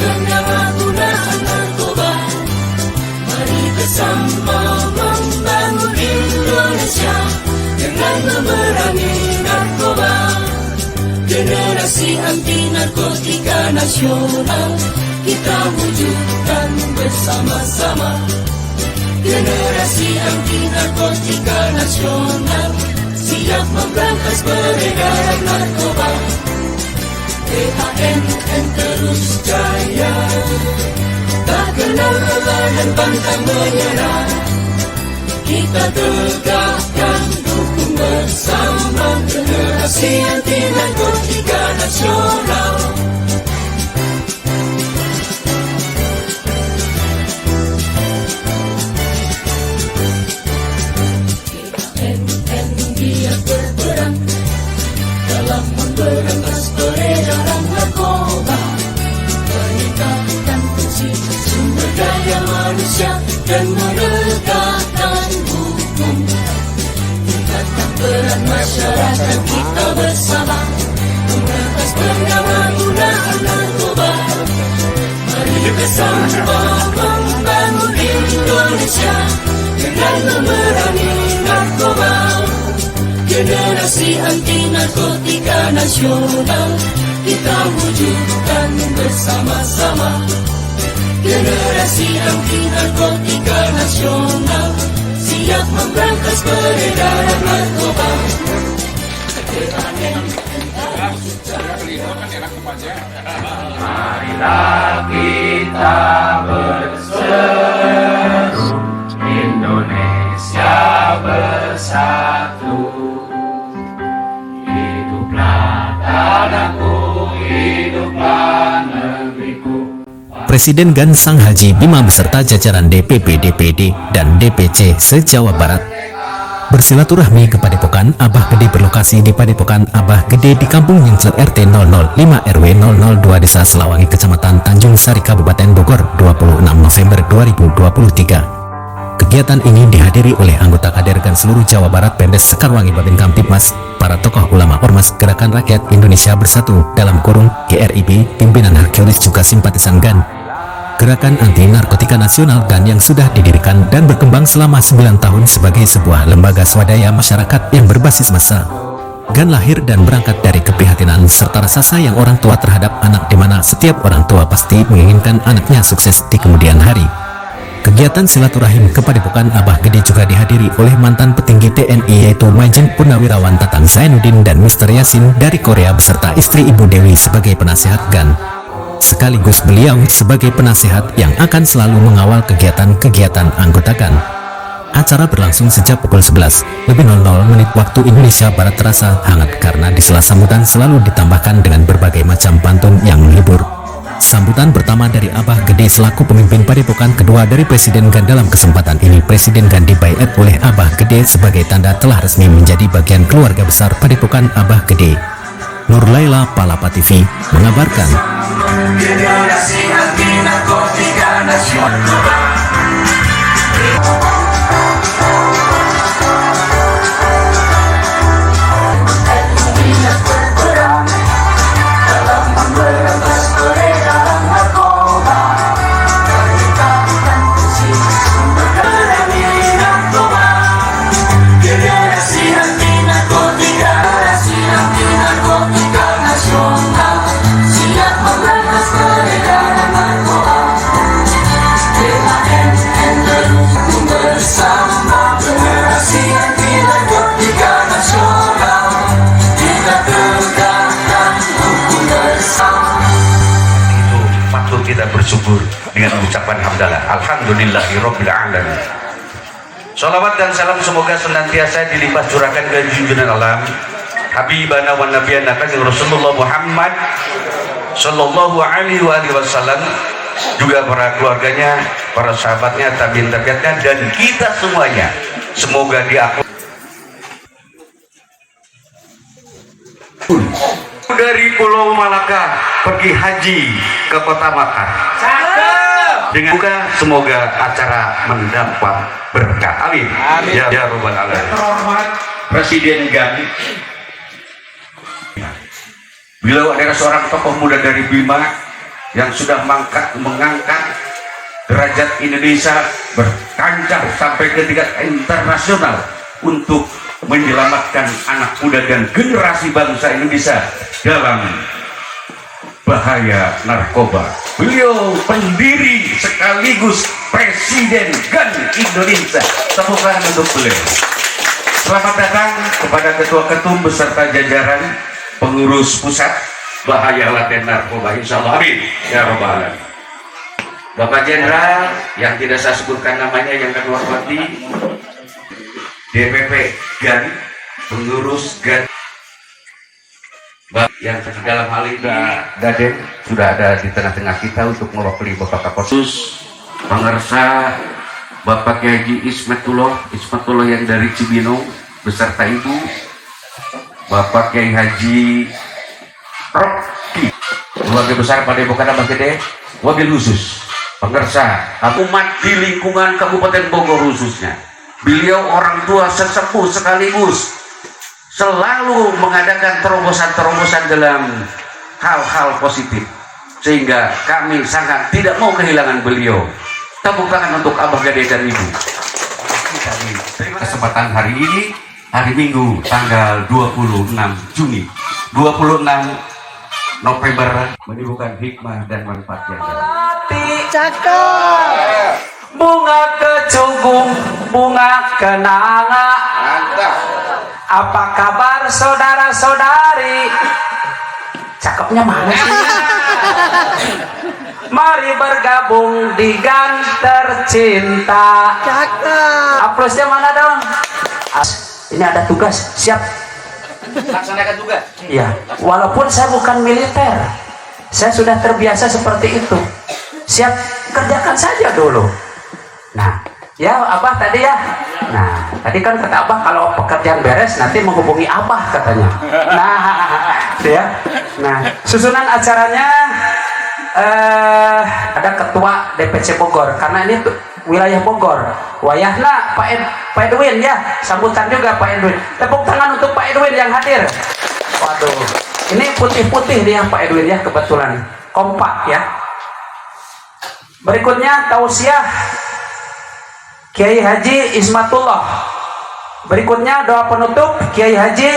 penyalahgunaan narkoba. Mari bersama membangun Indonesia dengan memerangi narkoba. Generasi anti narkotika nasional kita wujudkan bersama-sama. Generasi anti narkotika nasional siap memberantas peredaran narkoba. PANN terus jaya, tak kenal lelah dan pantang menyerah. Kita tegakkan, dukung bersama generasi anti narkotika nasional. PANN giat berperang dalam memberantas peredaran narkoba, meningkatkan fungsi sumber daya manusia dan menegakkan hukum. Tingkatkan peran masyarakat kita bersama memberantas penyalahgunaan narkoba. Mari bersama membangun Indonesia dengan memerangi narkoba. Generasi anti narkotika nasional kita wujudkan bersama-sama. Generasi anti narkotika nasional siap memberantas peredaran narkoba. Marilah kita berseru, Indonesia bersatu. Hiduplah tanahku, hiduplah negeriku. Presiden GAN Sang Haji Bima beserta jajaran DPP, DPD, dan DPC se-Jawa Barat bersilaturahmi ke Padepokan Abah Gede berlokasi di Padepokan Abah Gede di Kampung Nyenclet RT 005 RW 002 Desa Selawangi Kecamatan Tanjung Sari Kabupaten Bogor 26 November 2023. Kegiatan ini dihadiri oleh anggota kader GAN seluruh Jawa Barat Pemdes Sekarwangi Babin Kamtibmas, para tokoh ulama Ormas Gerakan Rakyat Indonesia Bersatu dalam kurung GRIB, pimpinan Hercules juga simpatisan GAN, Gerakan Anti Narkotika Nasional GAN yang sudah didirikan dan berkembang selama 9 tahun sebagai sebuah lembaga swadaya masyarakat yang berbasis massa. GAN lahir dan berangkat dari keprihatinan serta rasa sayang orang tua terhadap anak, di mana setiap orang tua pasti menginginkan anaknya sukses di kemudian hari. Kegiatan silaturahim ke Padepokan Abah Gede juga dihadiri oleh mantan petinggi TNI yaitu Majen Purnawirawan Tatang Zainuddin dan Mr. Yasin dari Korea beserta istri Ibu Dewi sebagai penasihat GAN. Sekaligus beliau sebagai penasehat yang akan selalu mengawal kegiatan-kegiatan anggota GAN. Acara berlangsung sejak pukul 11 lebih 00 menit waktu Indonesia Barat, terasa hangat karena di sela sambutan selalu ditambahkan dengan berbagai macam pantun yang menghibur. Sambutan pertama dari Abah Gede selaku pemimpin Padepokan, kedua dari Presiden GAN. Dalam kesempatan ini Presiden GAN dibaiat oleh Abah Gede sebagai tanda telah resmi menjadi bagian keluarga besar Padepokan Abah Gede. Nur Laila, Palapa TV, mengabarkan. Generasi anti narkotika nasional. Kita bersyukur dengan ucapan hamdalah alhamdulillahirabbil alamin. Shalawat dan salam semoga senantiasa dilimpah curahkan ke junjungan alam habibana wa nabiyana kanjeng Rasulullah Muhammad sallallahu alaihi wasallam, juga para keluarganya, para sahabatnya, tabiin tabiatnya, dan kita semuanya semoga diampuni. Dari Pulau Malaka pergi haji ke Kota Makkah dengan buka, semoga acara mendapat berkah. Amin. Amin. Ya Rabbal Alamin. Terhormat Presiden GAN, beliau adalah seorang tokoh muda dari Bima yang sudah mengangkat derajat Indonesia berkancah sampai ke tingkat internasional untuk menyelamatkan anak muda dan generasi bangsa Indonesia dalam bahaya narkoba. Beliau pendiri sekaligus Presiden GAN Indonesia. Tepuk tangan untuk beliau. Selamat datang kepada ketua-ketum beserta jajaran pengurus pusat bahaya laten narkoba, insyaallah, amin ya rabbal alamin. Bapak Jenderal yang tidak saya sebutkan namanya yang kami hormati, DPP GAN, pengurus GAN yang dalam hal ini Daden sudah ada di tengah-tengah kita untuk mewakili Bapak Kapolres, Pangersa Bapak Kiai Haji Ismatullah yang dari Cibinong beserta Ibu, Bapak Kiai Haji Rocky, keluarga besar Padepokan Abah Gede, wabil khusus Pangersa umat di lingkungan Kabupaten Bogor khususnya. Beliau orang tua sesepuh sekaligus selalu mengadakan terobosan-terobosan dalam hal-hal positif, sehingga kami sangat tidak mau kehilangan beliau. Tepuk tangan untuk Abah Gede dan Ibu. Terima kesempatan hari ini, hari Minggu tanggal 26 Juni 26 November, menimbulkan hikmah dan manfaat yang cakep. Bunga kecunggung, bunga kenanga. Apa kabar saudara-saudari? Cakepnya mana sih? Mari bergabung di GAN tercinta. Cakep. Aplausnya mana dong? Ini ada tugas, siap. laksanakan tugas. Iya, walaupun saya bukan militer, saya sudah terbiasa seperti itu. Siap, kerjakan saja dulu. Nah, ya Abah tadi ya. Nah, tadi kan kata Abah kalau pekerjaan beres nanti menghubungi Abah katanya. Nah, ya. Nah, susunan acaranya ada ketua DPC Bogor karena ini wilayah Bogor. Wayahna Pak Edwin ya, sambutan juga Pak Edwin. Tepuk tangan untuk Pak Edwin yang hadir. Waduh, ini putih-putih dia Pak Edwin ya, kebetulan kompak ya. Berikutnya tausiah Kiai Haji Ismatullah. Berikutnya doa penutup Kiai Haji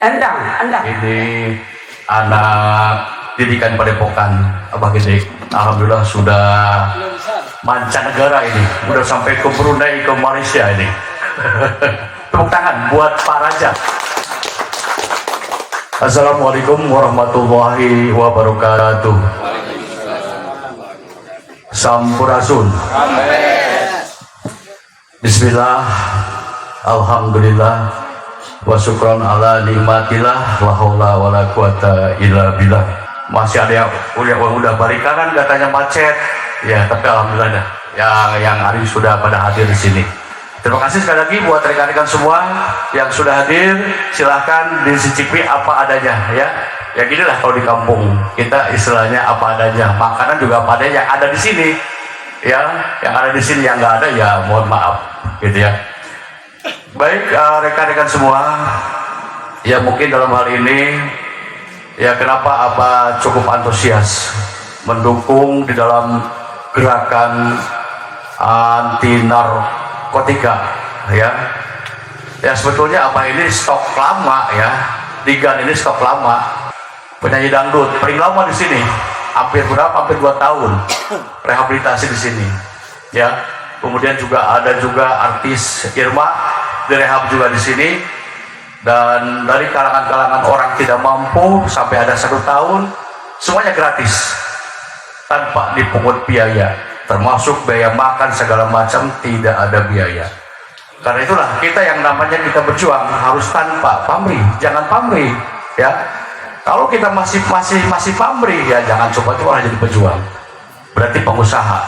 Endang. Ini anak didikan Padepokan Abah Gede. Alhamdulillah sudah mancanegara ini, udah sampai ke Brunei, ke Malaysia ini. Tepuk tangan buat Pak Raja. Assalamualaikum warahmatullahi wabarakatuh. Sampurasun. Bismillah, alhamdulillah, wa syukran ala nikmatillah, la haula wala quwata illa billah. Masih ada yang udah barikan katanya macet ya, tapi alhamdulillah dah yang hari sudah pada hadir di sini. Terima kasih sekali lagi buat rekan-rekan semua yang sudah hadir. Silahkan dicicipi apa adanya ya. Ya gini lah kalau di kampung kita istilahnya apa adanya. Makanan juga apa adanya yang ada di sini ya. Yang ada di sini yang nggak ada ya mohon maaf gitu ya. Baik rekan-rekan semua, ya mungkin dalam hal ini ya kenapa Abah cukup antusias mendukung di dalam gerakan anti narkotika ya. Ya sebetulnya Abah ini stok lama ya, di GAN ini stok lama. Penyanyi dangdut paling lama di sini, hampir 2 tahun rehabilitasi di sini ya. Kemudian juga ada artis Irma direhab juga di sini, dan dari kalangan-kalangan orang tidak mampu sampai ada 1 tahun semuanya gratis tanpa dipungut biaya, termasuk biaya makan segala macam tidak ada biaya. Karena itulah kita yang namanya kita berjuang harus tanpa pamrih, jangan pamrih ya. Kalau kita masih pamrih ya jangan coba-coba jadi pejuang, berarti pengusaha.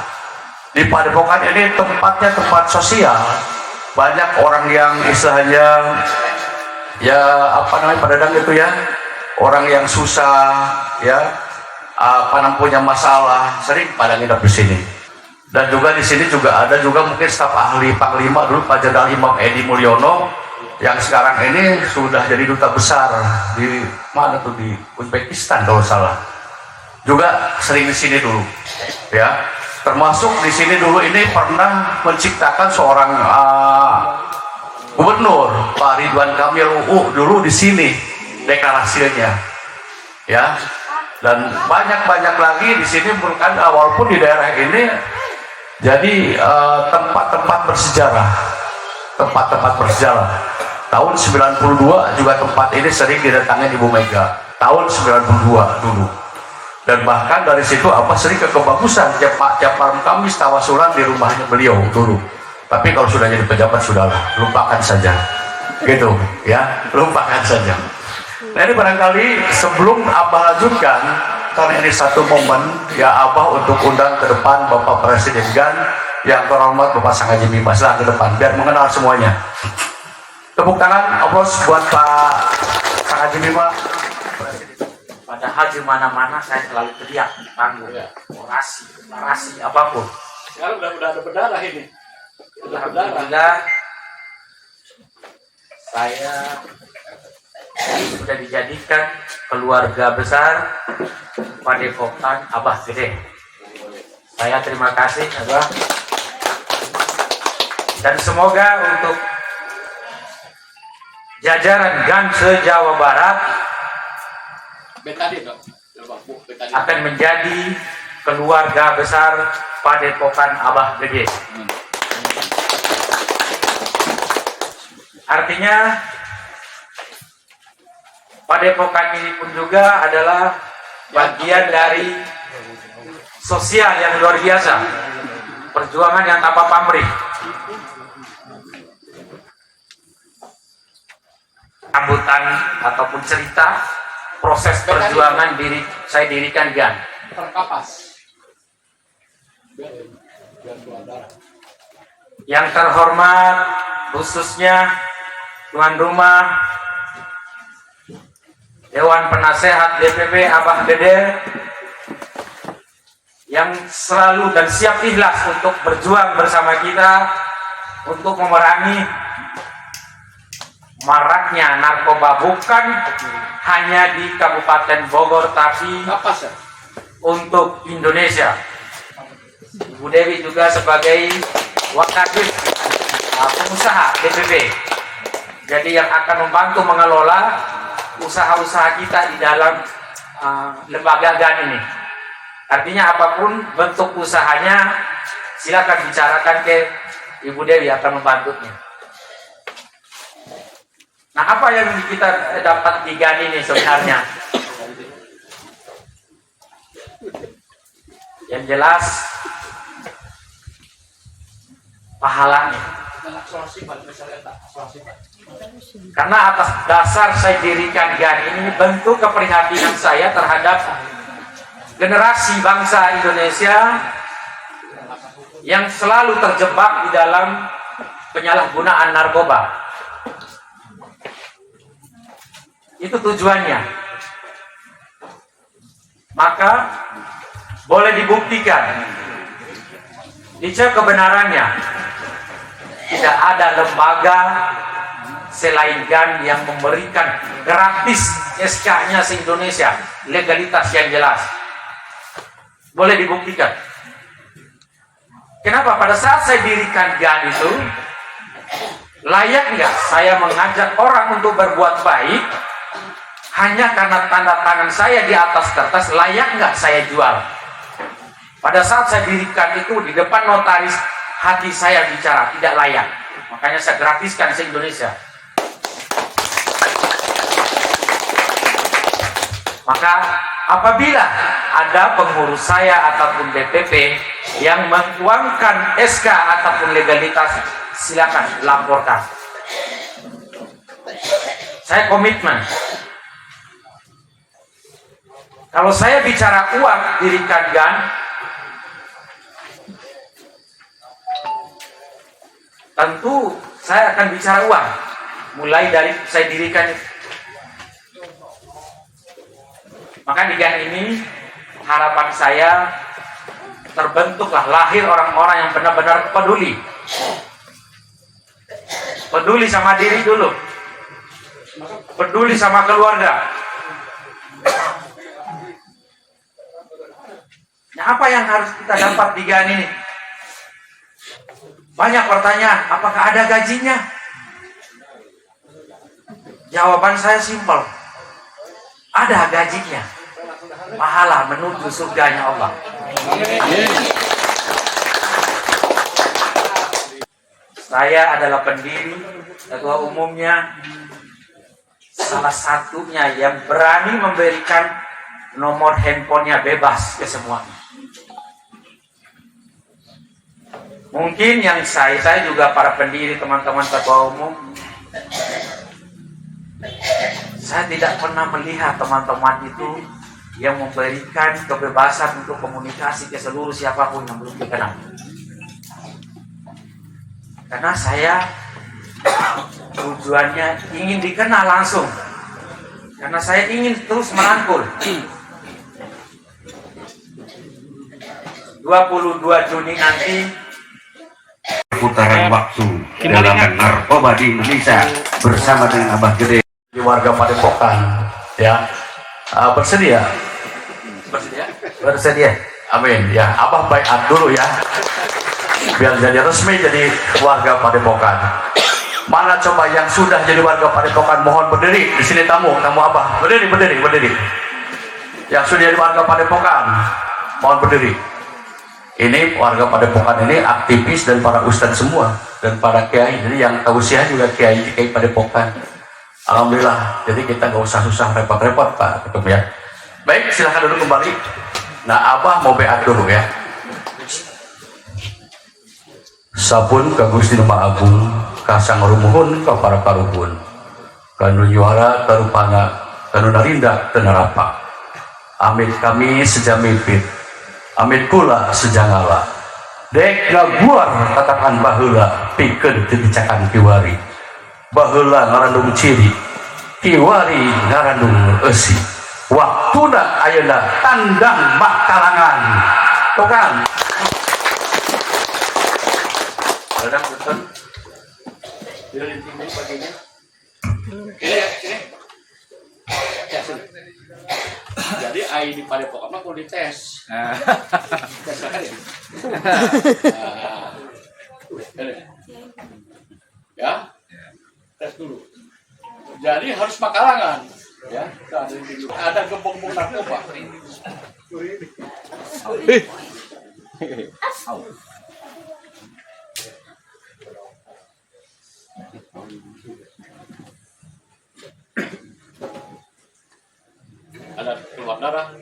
Di Padepokan ini tempatnya tempat sosial, banyak orang yang istilahnya ya apa namanya padadang itu ya, orang yang susah ya, punya masalah sering pada nginep di sini. Dan juga di sini juga ada mungkin staf ahli Panglima dulu Pak Jenderal Imam Edi Mulyono yang sekarang ini sudah jadi duta besar di mana tuh, di Uzbekistan kalau salah. Juga sering di sini dulu, ya. Termasuk di sini dulu ini pernah menciptakan seorang gubernur, Pak Ridwan Kamil UU dulu di sini deklarasinya, ya. Dan banyak lagi di sini merupakan walaupun di daerah ini jadi tempat-tempat bersejarah. Tahun 92 juga tempat ini sering didatangi Ibu Mega. Tahun 92 dulu. Dan bahkan dari situ sering ke kebagusan tiap malam Kamis tawasulan di rumahnya beliau dulu. Tapi kalau sudah jadi pejabat sudahlah, lupakan saja. Gitu ya, lupakan saja. Nah ini barangkali sebelum Abah lanjutkan, karena ini satu momen ya Abah untuk undang ke depan Bapak Presiden GAN yang terhormat Bapak Sang Haji Bima ke depan biar mengenal semuanya. Tepuk tangan aplaus buat Pak Sang Haji Bima. Padahal di mana-mana saya selalu teriak panggung, orasi apapun. Sekarang udah ada berdarah ini. Alhamdulillah saya sudah dijadikan keluarga besar Padepokan Abah Gede. Saya terima kasih Abah. Dan semoga untuk jajaran GAN se-Jawa Barat akan menjadi keluarga besar Padepokan Abah Gede. Artinya Padepokan ini pun juga adalah bagian dari sosial yang luar biasa, perjuangan yang tanpa pamrih. Sambutan ataupun cerita proses perjuangan saya dirikan GAN. Yang terhormat khususnya tuan rumah Dewan Penasehat DPP Abah Gede yang selalu dan siap ikhlas untuk berjuang bersama kita untuk memerangi maraknya narkoba, bukan hanya di Kabupaten Bogor tapi untuk Indonesia. Ibu Dewi juga sebagai wakil pengusaha DPP, jadi yang akan membantu mengelola usaha-usaha kita di dalam lembaga GAN ini. Artinya apapun bentuk usahanya silakan bicarakan ke Ibu Dewi, akan membantunya. Nah, apa yang kita dapat di GAN ini sebenarnya? Yang jelas pahalanya. Karena atas dasar saya dirikan GAN ini bentuk keprihatinan saya terhadap generasi bangsa Indonesia yang selalu terjebak di dalam penyalahgunaan narkoba. Itu tujuannya. Maka boleh dibuktikan, dicek kebenarannya. Tidak ada lembaga selain GAN yang memberikan gratis SK-nya se-Indonesia, legalitas yang jelas. Boleh dibuktikan. Kenapa pada saat saya dirikan GAN itu, layak nggak saya mengajak orang untuk berbuat baik hanya karena tanda tangan saya di atas kertas? Layak nggak saya jual? Pada saat saya dirikan itu di depan notaris, hati saya bicara tidak layak. Makanya saya gratiskan se-Indonesia. Maka apabila ada pengurus saya ataupun DPP yang menguangkan SK ataupun legalitas, silakan laporkan. Saya komitmen. Kalau saya bicara uang dirikan GAN, tentu saya akan bicara uang. Mulai dari saya dirikan. Maka di GAN ini harapan saya terbentuklah, lahir orang-orang yang benar-benar peduli. Peduli sama diri dulu. peduli sama keluarga. Nah, apa yang harus kita dapat di GAN ini? Banyak pertanyaan, apakah ada gajinya? Jawaban saya simpel. Ada gajinya. Pahala menuju surganya Allah. Saya adalah pendiri, ketua umumnya, salah satunya yang berani memberikan nomor handphonenya bebas ke semuanya. Mungkin yang saya juga para pendiri, teman-teman ketua umum, saya tidak pernah melihat teman-teman itu yang memberikan kebebasan untuk komunikasi ke seluruh siapapun yang belum dikenal. Karena saya tujuannya ingin dikenal langsung. Karena saya ingin terus merangkul. 22 Juni nanti putaran waktu dalam narkoba di Indonesia bersama dengan Abah Gede. Di warga Padepokan ya, bersedia amin ya. Abah baiat dulu ya biar jadi resmi jadi warga Padepokan. Mana coba yang sudah jadi warga Padepokan, mohon berdiri. Di sini tamu Abah, berdiri. Yang sudah jadi warga Padepokan mohon berdiri. Ini warga Padepokan ini aktivis dan para ustadz semua dan para kiai. Jadi yang tausiah juga kiai Padepokan. Alhamdulillah. Jadi kita nggak usah susah repot-repot Pak Ketum ya. Baik, silahkan duduk kembali. Nah, Abah mau beat dulu ya. Sapun ka Gusti Nama Agung, kasang rumuhun ka para karuhun. Kanu juara tarupana, kanu narindak tenarapa. Amit kami sejamipit. Amit kula sejangala. Dek ngaguar katakan baheula pikeun teu dicakan kiwari. Baheula ngarandung ciri, kiwari ngarandung eusi. Waktuna ayeuna tandang makalangan. Tokan. Kadang betul. Jadi ini baginya. Sini. Ya, sini. Jadi AI di Padepokan mah kudu dites. Tes kan ya? Ya. Tes dulu. Jadi harus makalangan, ya. Ada gembong-gembong narkoba. Ada keluar darah.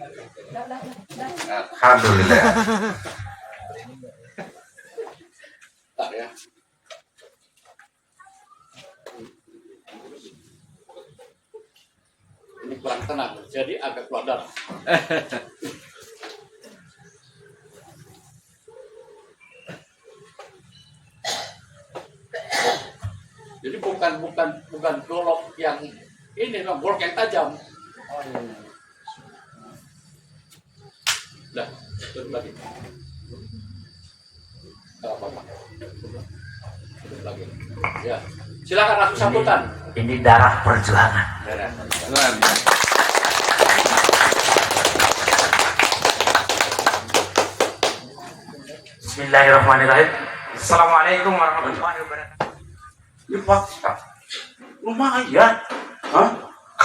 Alhamdulillah. Tak ya. Ini kurang tenang, jadi agak keluar darah. Jadi bukan golok yang ini, golok yang tajam. Dah, turun lagi. Tidak apa-apa. Turun lagi. Ya, silakan langsung sambutan. Ini darah perjuangan. Bismillahirrahmanirrahim. Assalamualaikum warahmatullahi wabarakatuh. Ya fakta. Lumayan. Hah?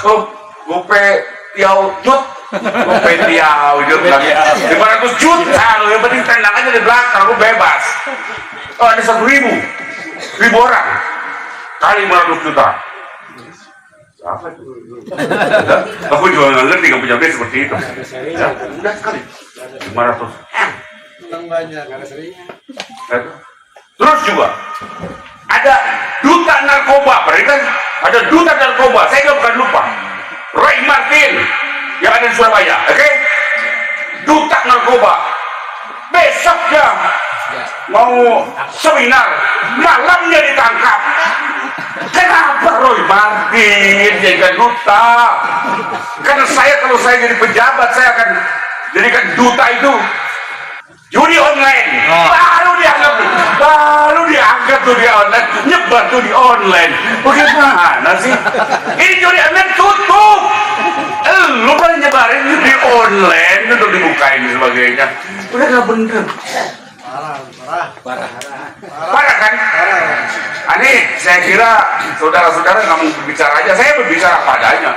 Oh, gope tiau jut. Gope tiau jut lagi. 500 juta lo, yang penting tendang aja di belakang, lu bebas. Oh, ada 1.000 orang. Kali 500 juta. Apa itu? Aku juga nggak ngerti, nggak punya base seperti itu. Ya, udah sekali. 500. Banyak, karena sering. Terus juga ada duta narkoba, berarti kan ada duta narkoba. Saya nggak bukan lupa. Roy Martin yang ada di Surabaya, oke? Duta narkoba. Besoknya mau seminar, malamnya ditangkap. Kenapa Roy Martin jadikan duta? Karena kalau saya jadi pejabat, saya akan jadikan duta itu judi online. Baru dianggap tuh di online, nyebar tuh di online. Bagaimana sih? Ini judi online tutup. Lu kan nyebarin di online untuk dibukain dan sebagainya. Udah nggak bener. Parah kan? Ini saya kira saudara-saudara nggak mau berbicara aja, saya berbicara padanya.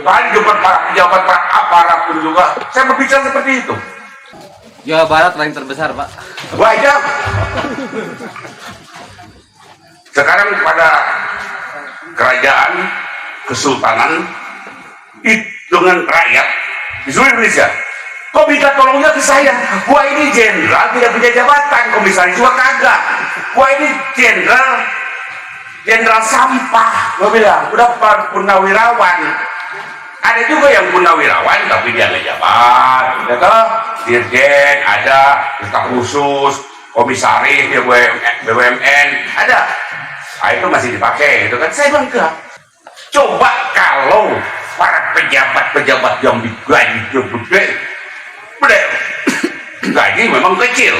Bahkan di depan para pejabat, para aparat pun juga, saya berbicara seperti itu. Jawa Barat rank terbesar, Pak. Banyak. Sekarang pada kerajaan, kesultanan, dengan rakyat di seluruh Indonesia, kok minta tolongnya ke saya? Gua ini jenderal, tidak punya jabatan, komisaris juga kagak. Gua ini jenderal sampah. Gua bilang, udah purnawirawan. Ada juga yang purnawirawan tapi dia nggak jabat, gitu. Dirjen ada, staf khusus, komisaris, BUMN ada. Nah, itu masih dipakai, itu kan. Saya bilang enggak. Coba kalau para pejabat-pejabat yang digaji gede, gaji memang kecil,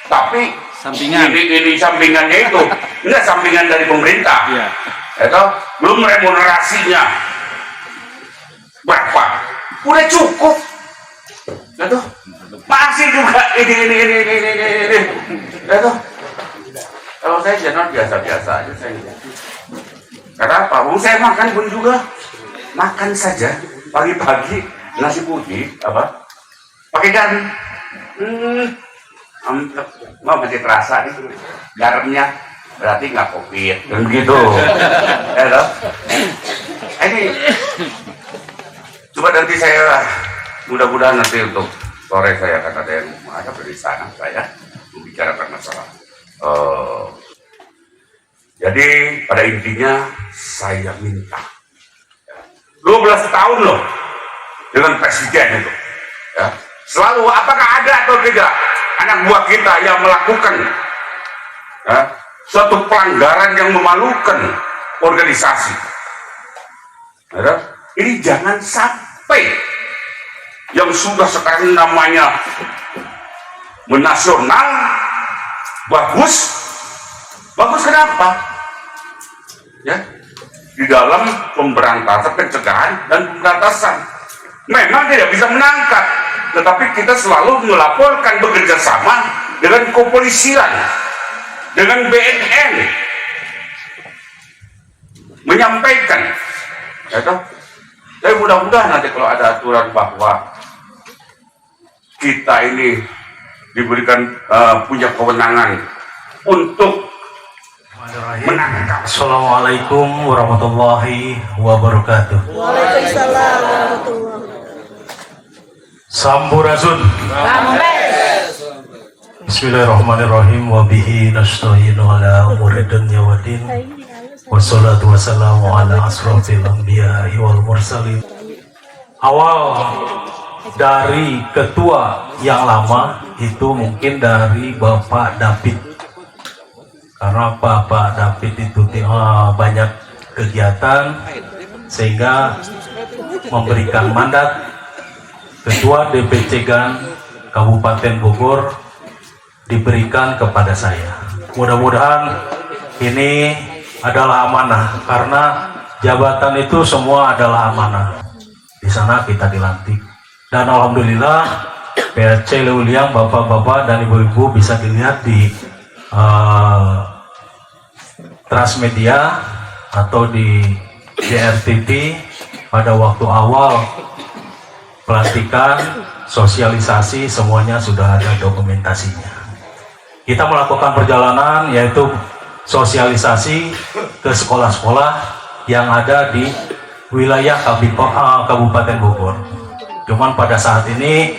tapi Sampingan. ini sampingannya itu enggak sampingan dari pemerintah. Iya. Itu belum remunerasinya berapa? Udah cukup. Itu masih juga ini. Itu kalau saya jenderal biasa-biasa aja saya. Karena apa? Saya makan pun juga makan saja pagi-pagi nasi putih apa? Pakai garam. Mau masih terasa nih garamnya, berarti nggak covid dan gitu. Ya toh? Ini coba nanti saya mudah-mudahan nanti untuk sore saya akan ada yang menghadap dari sana saya membicarakan masalah. Jadi pada intinya saya minta 12 tahun loh dengan presiden itu, ya. Selalu apakah ada atau tidak anak buah kita yang melakukan suatu pelanggaran yang memalukan organisasi. Ya, ini jangan sampai yang sudah sekarang namanya menasional bagus kenapa? Ya, di dalam pemberantasan, pencegahan dan pemberantasan memang tidak bisa menangkap, tetapi kita selalu melaporkan, bekerja sama dengan kepolisian, dengan BNN, menyampaikan. Ya, tapi mudah-mudahan nanti kalau ada aturan bahwa kita ini diberikan punya kewenangan untuk menangkap. Assalamualaikum warahmatullahi wabarakatuh. Waalaikumsalam warahmatullahi wabarakatuh. Sampurasun. Bismillahirrahmanirrahim. Wa bihi nasta'inu ala umuri dunya waddin. Wassalatu wassalamu ala asrofil anbiya'i wal mursalin. Awal dari ketua yang lama itu mungkin dari Bapak David, karena Bapak David itu banyak kegiatan sehingga memberikan mandat Ketua DPC GAN Kabupaten Bogor diberikan kepada saya. Mudah-mudahan ini adalah amanah, karena jabatan itu semua adalah amanah. Di sana kita dilantik, dan alhamdulillah PLC Leuliang, bapak-bapak dan ibu-ibu bisa dilihat di Transmedia atau di JRTV pada waktu awal pelantikan, sosialisasi, semuanya sudah ada dokumentasinya. Kita melakukan perjalanan yaitu sosialisasi ke sekolah-sekolah yang ada di wilayah Kabupaten Bogor. Cuman pada saat ini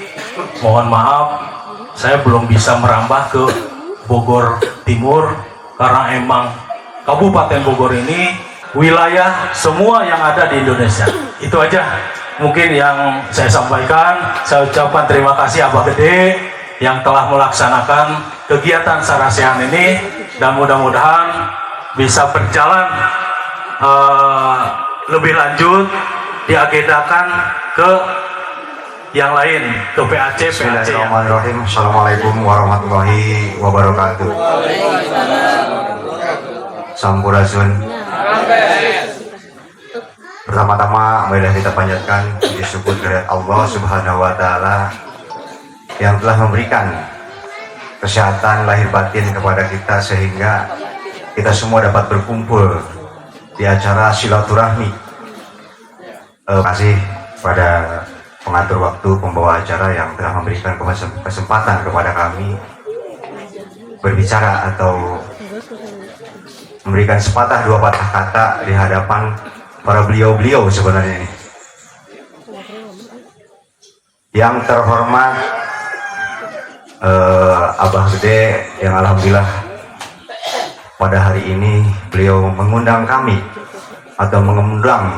mohon maaf, saya belum bisa merambah ke Bogor Timur karena emang Kabupaten Bogor ini wilayah semua yang ada di Indonesia. Itu aja mungkin yang saya sampaikan. Saya ucapkan terima kasih Abah Gede yang telah melaksanakan kegiatan Sarasehan ini, dan mudah-mudahan bisa berjalan lebih lanjut, diagendakan ke yang lain, ke PAC. Bismillahirrahmanirrahim. Assalamualaikum warahmatullahi wabarakatuh. Sampurasun. Pertama-tama marilah kita panjatkan puji syukur kehadirat Allah Subhanahu wa taala yang telah memberikan kesehatan lahir batin kepada kita sehingga kita semua dapat berkumpul di acara silaturahmi. Terima kasih pada pengatur waktu, pembawa acara yang telah memberikan kesempatan kepada kami berbicara atau memberikan sepatah dua patah kata di hadapan para beliau-beliau sebenarnya ini. Yang terhormat Abah Gede yang alhamdulillah pada hari ini beliau mengundang kami atau mengundang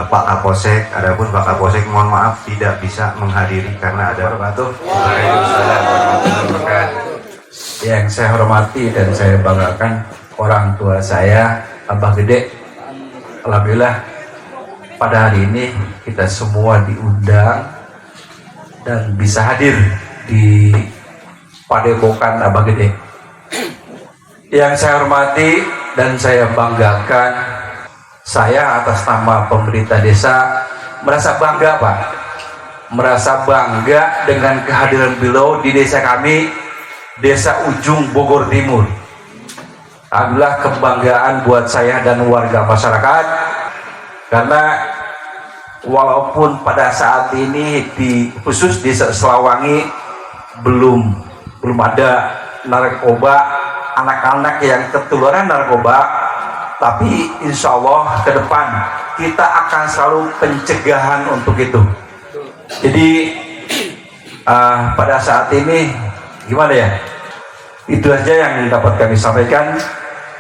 Pak Kapolsek. Adapun Pak Kapolsek mohon maaf tidak bisa menghadiri karena ada Yang saya hormati dan saya banggakan orang tua saya, Abah Gede. Alhamdulillah pada hari ini kita semua diundang dan bisa hadir di Padepokan Abah Gede. Yang saya hormati dan saya banggakan, saya atas nama pemerintah desa merasa bangga Pak, merasa bangga dengan kehadiran beliau di desa kami, Desa Ujung Bogor Timur. Alhamdulillah kebanggaan buat saya dan warga masyarakat, karena walaupun pada saat ini di khusus di Selawangi belum ada narkoba, anak-anak yang ketularan narkoba, tapi insya Allah ke depan kita akan selalu pencegahan untuk itu. Jadi pada saat ini gimana ya, itu aja yang dapat kami sampaikan.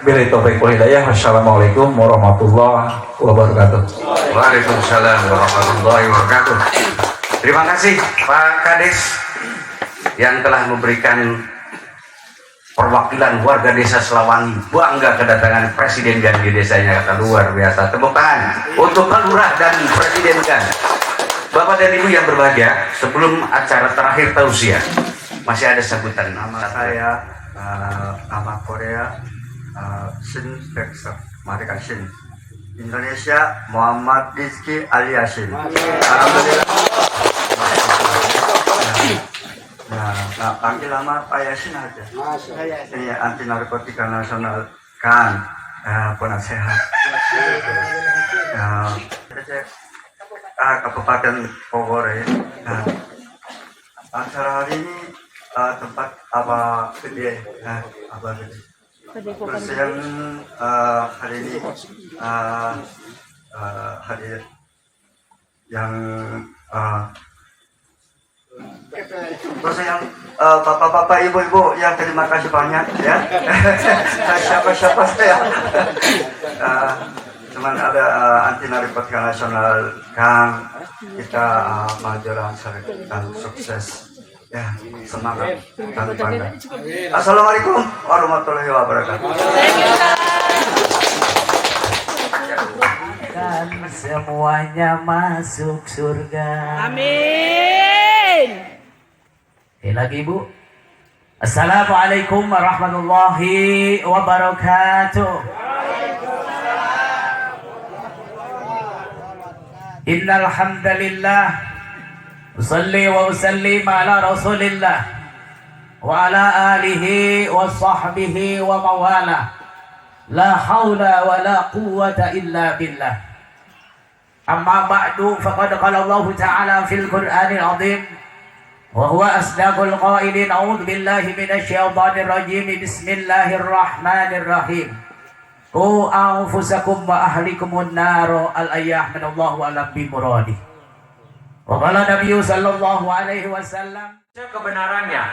Billahi taufiq wal hidayah. Wassalamualaikum warahmatullahi wabarakatuh. Waalaikumsalam warahmatullahi wabarakatuh. Terima kasih Pak Kades yang telah memberikan perwakilan warga desa Selawangi bangga kedatangan Presiden Gan di desanya. Kata luar biasa. Tepuk tangan untuk Pak Lurah dan Presiden Gan. Bapak dan Ibu yang berbahagia, sebelum acara terakhir tausiah masih ada sambutan. Nama saya nama Korea Shin Peksa Marika Shin, Indonesia Muhammad Rizki Aliasin. Alhamdulillah. Nah, panggil nama Pak Yasin aja. Ini anti narkotika nasional kan, penasehat. Kabupaten Bogor ya. Acara hari ini tempat Abah Gede, Abah Gede. Terus yang hari ini hadir yang terus yang bapak-bapak, ibu-ibu yang terima kasih banyak ya. Siapa-siapa saya. Cuman ada anti narkotika nasional kan, kita majulah dan sukses. Ya, semangat dan bangga. Assalamualaikum warahmatullahi wabarakatuh. Dan semuanya masuk surga. Amin. Lagi Ibu. Assalamualaikum warahmatullahi wabarakatuh. Innal hamdalillah usalli wa usallim ala rasulillah wa ala alihi wa sahbihi wa mawala, la hawla wa la quwwata illa billah. Amma ba'du, faqad qala Allah ta'ala fil Qur'anil azim wa huwa asdaqul qailin, a'udzu billahi minasy syaithanir rajim, bismillahirrahmanirrahim. Qu anfusakum wa ahlikumun nar, al-ayah minallah wa lam bi muradi. Wa qala Nabi sallallahu alaihi wasallam, kebenarannya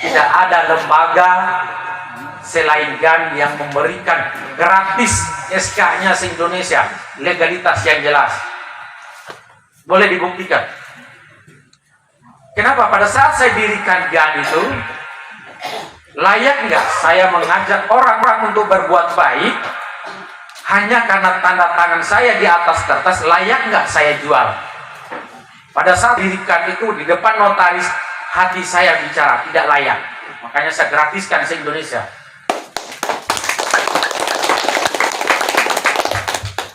tidak ada lembaga selain GAN yang memberikan gratis SK-nya se-Indonesia, legalitas yang jelas, boleh dibuktikan. Kenapa pada saat saya dirikan GAN itu, layak nggak saya mengajak orang-orang untuk berbuat baik hanya karena tanda tangan saya di atas kertas? Layak nggak saya jual? Pada saat dirikan itu di depan notaris, hati saya bicara tidak layak. Makanya saya gratiskan se-Indonesia.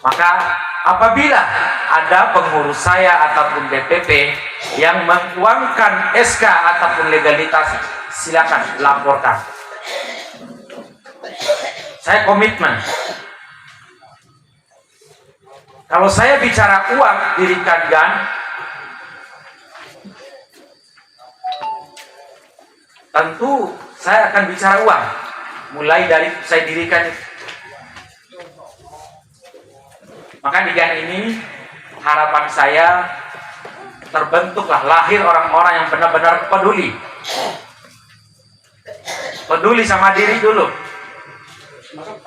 Maka apabila ada pengurus saya ataupun DPP yang menguangkan SK ataupun legalitas, silakan laporkan. Saya komitmen. Kalau saya bicara uang dirikan GAN, tentu saya akan bicara uang. Mulai dari saya dirikan. Maka di GAN ini harapan saya terbentuklah lahir orang-orang yang benar-benar peduli. Peduli sama diri dulu.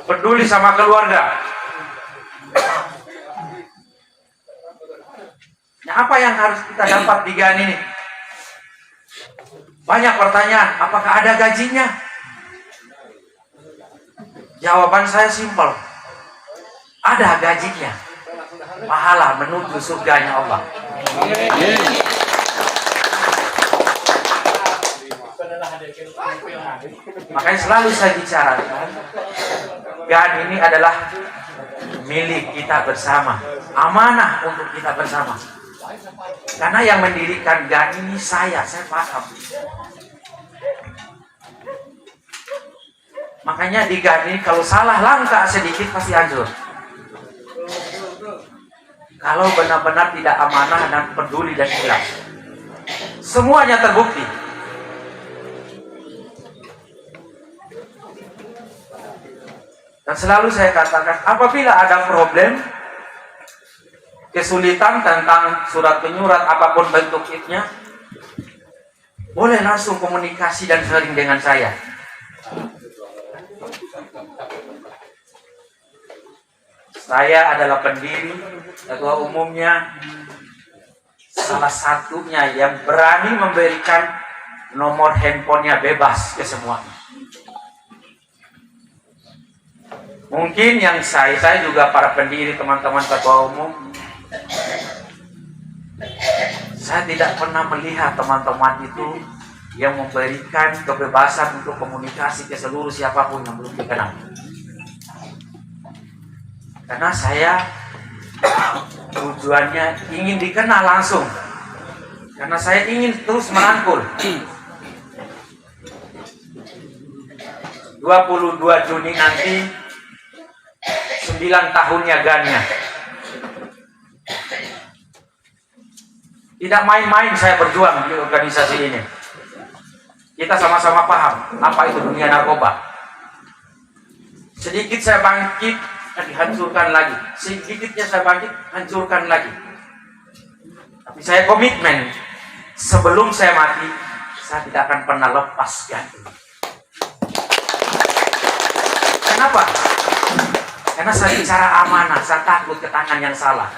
Peduli sama keluarga. Nah, apa yang harus kita dapat di GAN ini? Banyak pertanyaan, apakah ada gajinya? Jawaban saya simpel. Ada gajinya. Pahala menuju surganya Allah. Makanya selalu saya bicarakan, GAN ini adalah milik kita bersama, amanah untuk kita bersama. Karena yang mendirikan GAN ini saya paham. Makanya di GAN ini kalau salah langkah sedikit pasti hancur. Kalau benar-benar tidak amanah dan peduli dan ikhlas, semuanya terbukti. Dan selalu saya katakan, apabila ada problem, kesulitan tentang surat menyurat apapun bentuknya, boleh langsung komunikasi dan sharing dengan saya. Saya adalah pendiri, ketua umumnya, salah satunya yang berani memberikan nomor handphonenya bebas ke semuanya. Mungkin yang saya juga para pendiri, teman-teman ketua umum, saya tidak pernah melihat teman-teman itu yang memberikan kebebasan untuk komunikasi ke seluruh siapapun yang belum dikenal. Karena saya tujuannya ingin dikenal langsung. Karena saya ingin terus merangkul. 22 Juni nanti 9 tahunnya GAN-nya. Tidak main-main saya berjuang di organisasi ini. Kita sama-sama paham apa itu dunia narkoba. Sedikit saya bangkit, dihancurkan lagi. Sedikitnya saya bangkit, hancurkan lagi. Tapi saya komitmen, sebelum saya mati, saya tidak akan pernah lepas GAN. Kenapa? Karena saya bicara amanah, saya takut ke tangan yang salah.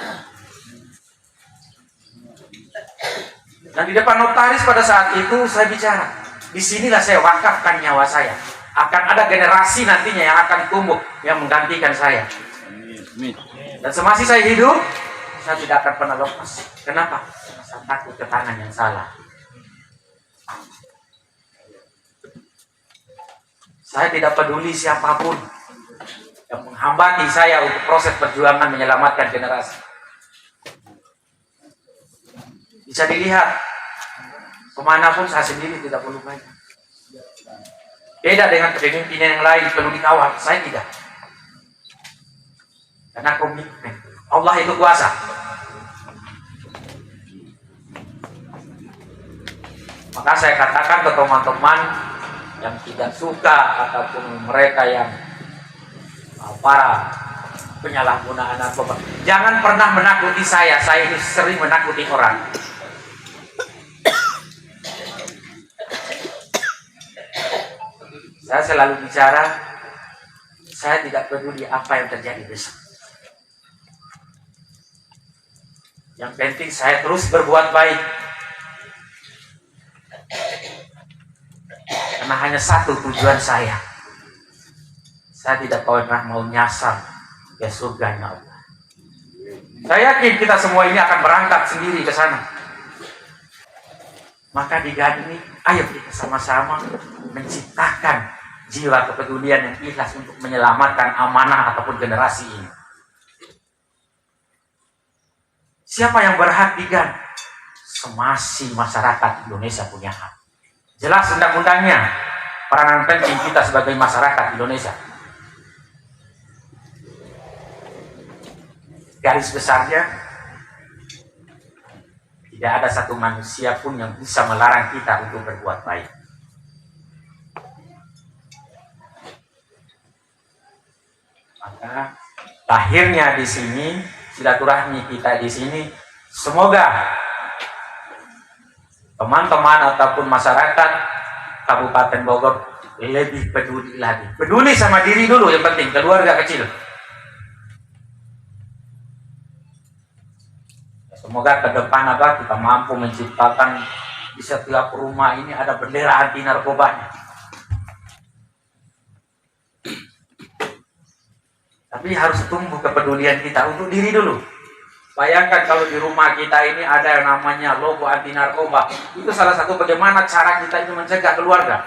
Dan di depan notaris pada saat itu saya bicara, disinilah saya wakafkan nyawa saya. Akan ada generasi nantinya yang akan tumbuh yang menggantikan saya. Dan semasih saya hidup, saya tidak akan pernah lepas. Kenapa? Karena saya takut ke tangan yang salah. Saya tidak peduli siapapun yang menghambati saya untuk proses perjuangan menyelamatkan generasi. Bisa dilihat, kemanapun saya sendiri tidak perlu banyak. Beda dengan kepemimpinan yang lain, perlu dikawal. Saya tidak. Karena komitmen. Allah itu kuasa. Maka saya katakan ke teman-teman yang tidak suka ataupun mereka yang para penyalahgunaan narkoba, jangan pernah menakuti saya. Saya ini sering menakuti orang. Saya selalu bicara, saya tidak peduli apa yang terjadi besok. Yang penting saya terus berbuat baik. Karena hanya satu tujuan saya. Saya tidak pernah mau nyasar ke surganya Allah. Saya yakin kita semua ini akan berangkat sendiri ke sana. Maka di GAN ini, ayo kita sama-sama menciptakan jiwa kepedulian yang ikhlas untuk menyelamatkan amanah ataupun generasi ini. Siapa yang berhak digan? Semasi masyarakat Indonesia punya hak. Jelas undang-undangnya, peranan penting kita sebagai masyarakat Indonesia. Garis besarnya, tidak ada satu manusia pun yang bisa melarang kita untuk berbuat baik. Maka lahirnya di sini, silaturahmi kita di sini, semoga teman-teman ataupun masyarakat Kabupaten Bogor lebih peduli lagi. Peduli sama diri dulu yang penting, keluarga kecil. Semoga ke depan kita mampu menciptakan di setiap rumah ini ada bendera anti narkobanya. Tapi harus tumbuh kepedulian kita untuk diri dulu. Bayangkan kalau di rumah kita ini ada yang namanya logo anti narkoba. Itu salah satu bagaimana cara kita itu mencegah keluarga.